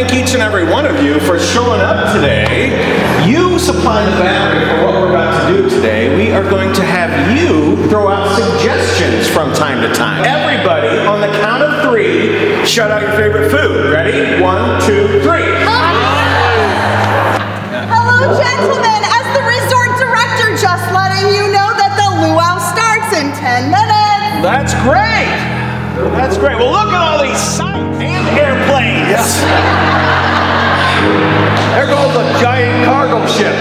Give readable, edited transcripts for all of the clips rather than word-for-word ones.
thank each and every one of you for showing up today. You supply the battery for what we're about to do today. We are going to have you throw out suggestions from time to time. Everybody, on the count of 3, shout out your favorite food. Ready? 1, 2, 3. Hello, gentlemen. As the resort director, just letting you know that the luau starts in 10 minutes. That's great. That's great. Well, look at all these signs and airplanes. Yes. There goes a giant cargo ship.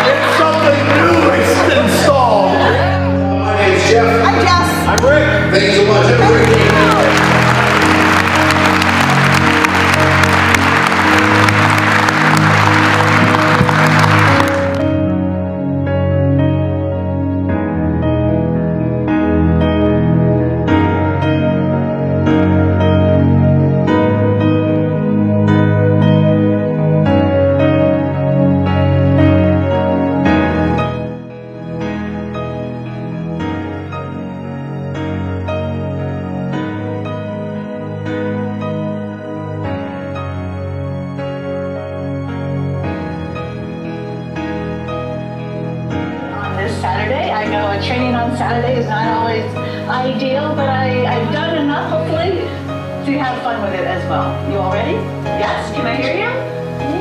It's something new installed. My name's Jeff. I'm Jess. I'm Rick. Thank you so much, everybody. Saturday. I know training on Saturday is not always ideal, but I've done enough, hopefully, to have fun with it as well. You all ready? Yes? Can I hear you?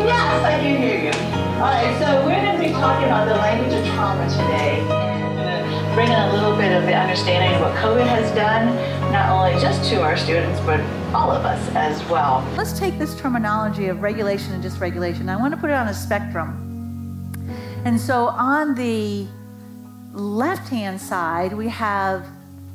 Yes, I can hear you. All right, so we're going to be talking about the language of trauma today. I'm going to bring in a little bit of the understanding of what COVID has done, not only just to our students, but all of us as well. Let's take this terminology of regulation and dysregulation. I want to put it on a spectrum. And so on the left-hand side, we have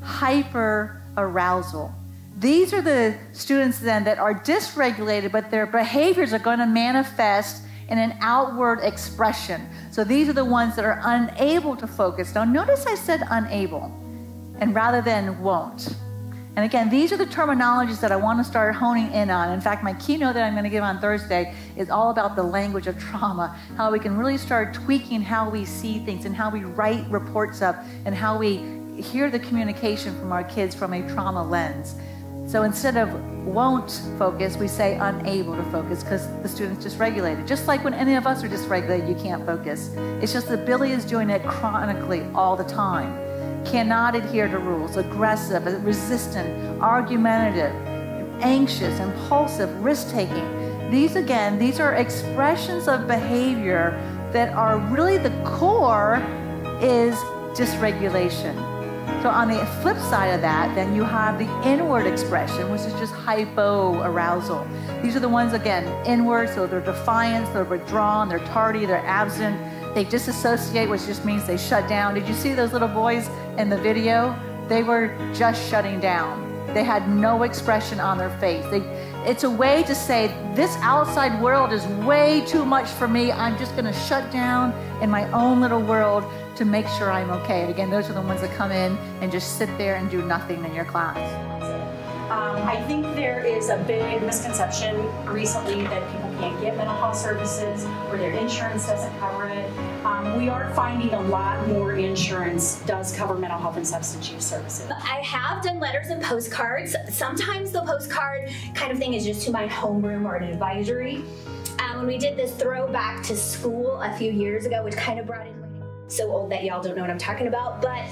hyper-arousal. These are the students then that are dysregulated, but their behaviors are going to manifest in an outward expression. So these are the ones that are unable to focus. Now notice I said unable, and rather than won't. And again, these are the terminologies that I want to start honing in on. In fact, my keynote that I'm going to give on Thursday is all about the language of trauma, how we can really start tweaking how we see things and how we write reports up and how we hear the communication from our kids from a trauma lens. So instead of won't focus, we say unable to focus because the student's dysregulated. Just like when any of us are dysregulated, you can't focus. It's just that Billy is doing it chronically all the time. Cannot adhere to rules, aggressive, resistant, argumentative, anxious, impulsive, risk-taking. These are expressions of behavior that are really the core is dysregulation. So on the flip side of that, then you have the inward expression, which is just hypoarousal. These are the ones, again, inward, so they're defiant, they're withdrawn, they're tardy, they're absent. They disassociate, which just means they shut down. Did you see those little boys in the video? They were just shutting down. They had no expression on their face. It's a way to say, this outside world is way too much for me. I'm just going to shut down in my own little world to make sure I'm okay. And again, those are the ones that come in and just sit there and do nothing in your class. I think there is a big misconception recently that people can't get mental health services or their insurance doesn't cover it. We are finding a lot more insurance does cover mental health and substance use services. I have done letters and postcards. Sometimes the postcard kind of thing is just to my homeroom or an advisory. When we did this throwback to school a few years ago, which kind of brought in, so old that y'all don't know what I'm talking about, but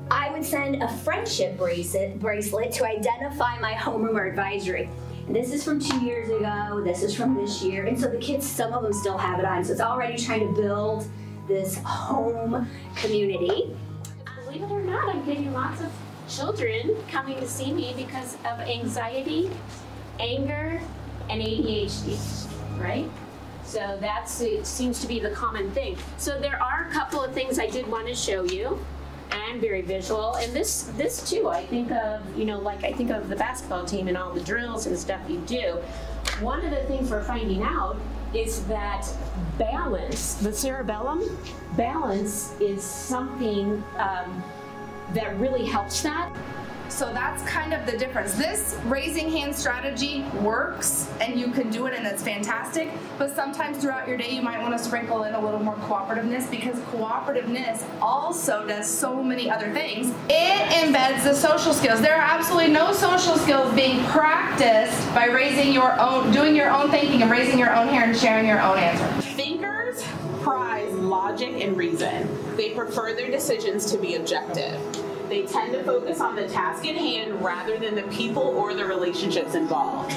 I would send a friendship bracelet to identify my homeroom or advisory. And this is from 2 years ago, this is from this year, and so the kids, some of them still have it on, so it's already trying to build this home community. Believe it or not, I'm getting lots of children coming to see me because of anxiety, anger, and ADHD, right? So it seems to be the common thing. So there are a couple of things I did want to show you. And very visual, and this too, I think of, like I think of the basketball team and all the drills and stuff you do. One of the things we're finding out is that balance, the cerebellum, balance is something that really helps that. So that's kind of the difference. This raising hand strategy works and you can do it and it's fantastic, but sometimes throughout your day you might want to sprinkle in a little more cooperativeness, because cooperativeness also does so many other things. It embeds the social skills. There are absolutely no social skills being practiced by raising your own, doing your own thinking and raising your own hand and sharing your own answer. Thinkers prize logic and reason. They prefer their decisions to be objective. They tend to focus on the task at hand rather than the people or the relationships involved.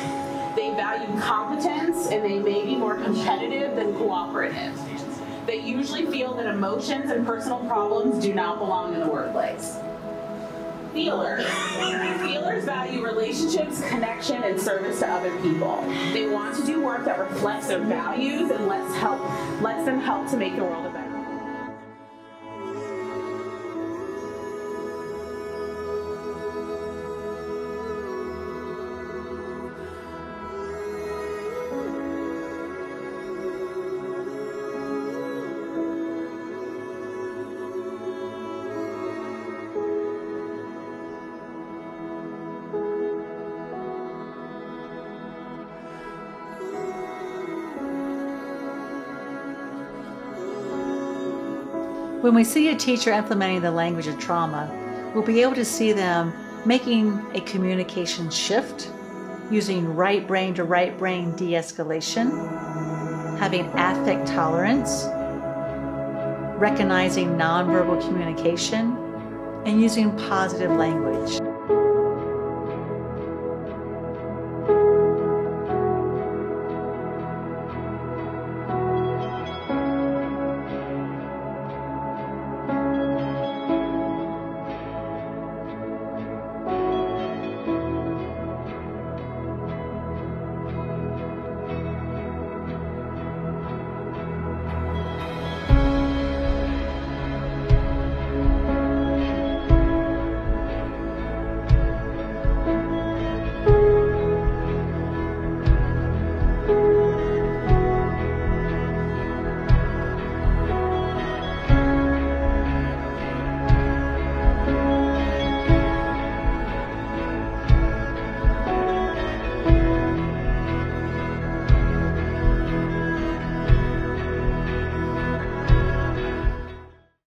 They value competence and they may be more competitive than cooperative. They usually feel that emotions and personal problems do not belong in the workplace. Feelers. Feelers value relationships, connection, and service to other people. They want to do work that reflects their values and lets them help to make the world a better. When we see a teacher implementing the language of trauma, we'll be able to see them making a communication shift, using right brain to right brain de-escalation, having affect tolerance, recognizing nonverbal communication, and using positive language.